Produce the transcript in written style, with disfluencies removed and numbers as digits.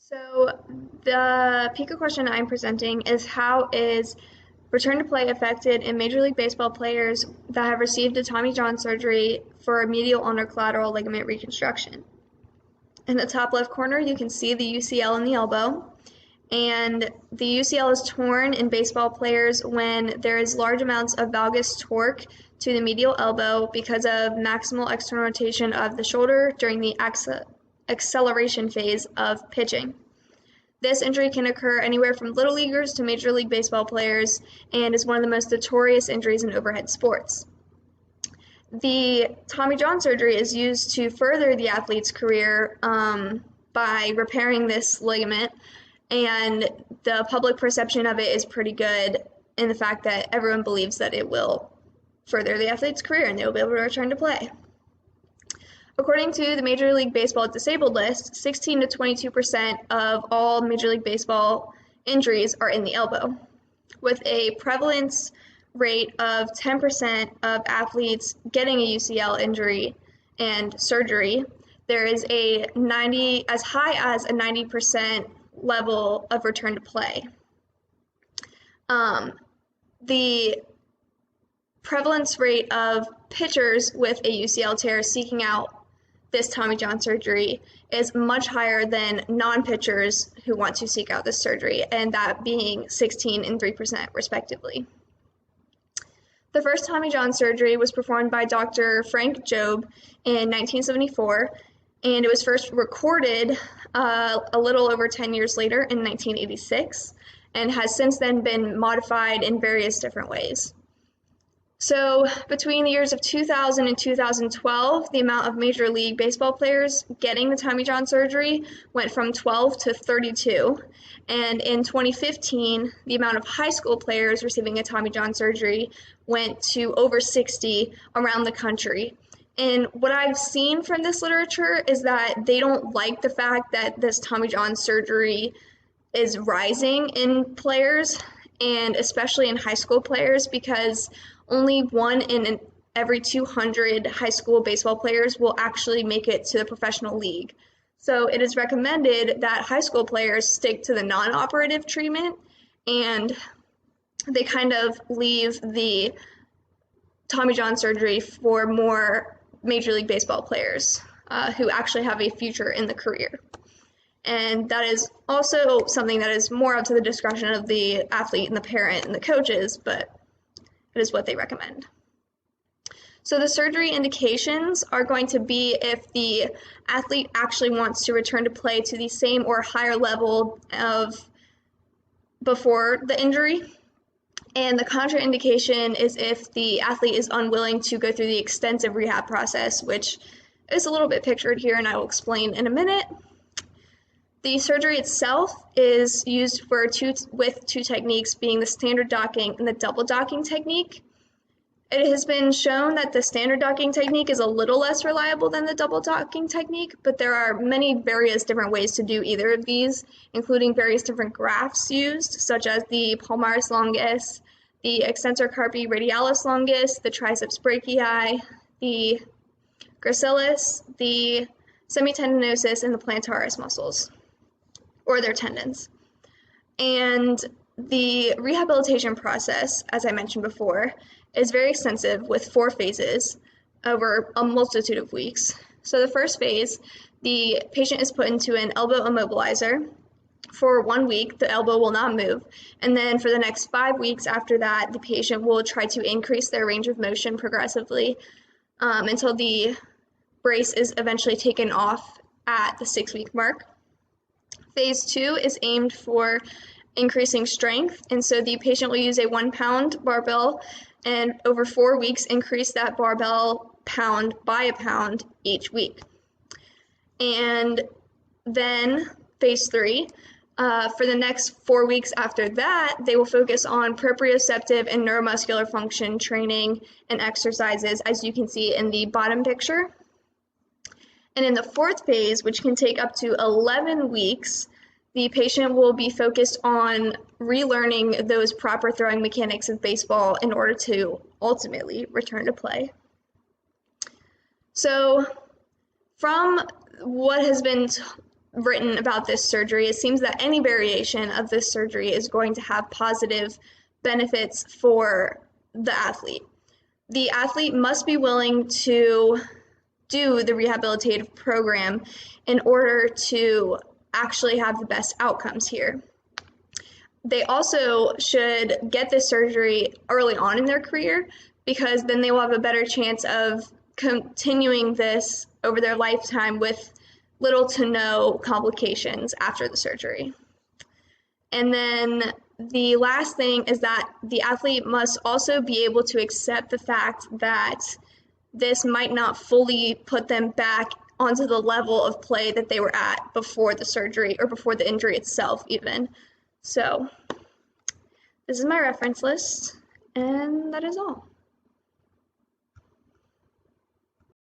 So the PICA question I'm presenting is how is return to play affected in Major League Baseball players that have received a Tommy John surgery for medial ulnar collateral ligament reconstruction? In the top left corner, you can see the UCL in the elbow, and the UCL is torn in baseball players when there is large amounts of valgus torque to the medial elbow because of maximal external rotation of the shoulder during the acceleration phase of pitching. This injury can occur anywhere from little leaguers to Major League Baseball players and is one of the most notorious injuries in overhead sports. The Tommy John surgery is used to further the athlete's career by repairing this ligament, and the public perception of it is pretty good in the fact that everyone believes that it will further the athlete's career and they will be able to return to play. According to the Major League Baseball disabled list, 16 to 22% of all Major League Baseball injuries are in the elbow, with a prevalence rate of 10% of athletes getting a UCL injury and surgery. There is as high as a 90% level of return to play. The prevalence rate of pitchers with a UCL tear seeking out this Tommy John surgery is much higher than non-pitchers who want to seek out this surgery, and that being 16 and 3% respectively. The first Tommy John surgery was performed by Dr. Frank Jobe in 1974, and it was first recorded a little over 10 years later in 1986, and has since then been modified in various different ways. So between the years of 2000 and 2012, the amount of Major League Baseball players getting the Tommy John surgery went from 12 to 32. And in 2015, the amount of high school players receiving a Tommy John surgery went to over 60 around the country. And what I've seen from this literature is that they don't like the fact that this Tommy John surgery is rising in players, and especially in high school players, because only one in every 200 high school baseball players will actually make it to the professional league. So it is recommended that high school players stick to the non-operative treatment, and they kind of leave the Tommy John surgery for more Major League Baseball players who actually have a future in the career. And that is also something that is more up to the discretion of the athlete and the parent and the coaches, but it is what they recommend. So the surgery indications are going to be if the athlete actually wants to return to play to the same or higher level of before the injury. And the contraindication is if the athlete is unwilling to go through the extensive rehab process, which is a little bit pictured here, and I will explain in a minute. The surgery itself is used with two techniques, being the standard docking and the double docking technique. It has been shown that the standard docking technique is a little less reliable than the double docking technique, but there are many various different ways to do either of these, including various different grafts used, such as the palmaris longus, the extensor carpi radialis longus, the triceps brachii, the gracilis, the semitendinosus, and the plantaris muscles, or their tendons. And the rehabilitation process, as I mentioned before, is very extensive with 4 phases over a multitude of weeks. So the first phase, the patient is put into an elbow immobilizer. For 1 week, the elbow will not move. And then for the next 5 weeks after that, the patient will try to increase their range of motion progressively until the brace is eventually taken off at the 6-week mark. Phase 2 is aimed for increasing strength, and so the patient will use a 1-pound barbell and over 4 weeks increase that barbell pound by a pound each week. And then phase 3, for the next 4 weeks after that, they will focus on proprioceptive and neuromuscular function training and exercises, as you can see in the bottom picture. And in the 4th phase, which can take up to 11 weeks, the patient will be focused on relearning those proper throwing mechanics of baseball in order to ultimately return to play. So from what has been written about this surgery, it seems that any variation of this surgery is going to have positive benefits for the athlete. The athlete must be willing to do the rehabilitative program in order to actually have the best outcomes here. They also should get this surgery early on in their career, because then they will have a better chance of continuing this over their lifetime with little to no complications after the surgery. And then the last thing is that the athlete must also be able to accept the fact that this might not fully put them back onto the level of play that they were at before the surgery or before the injury itself even. So this is my reference list, and that is all.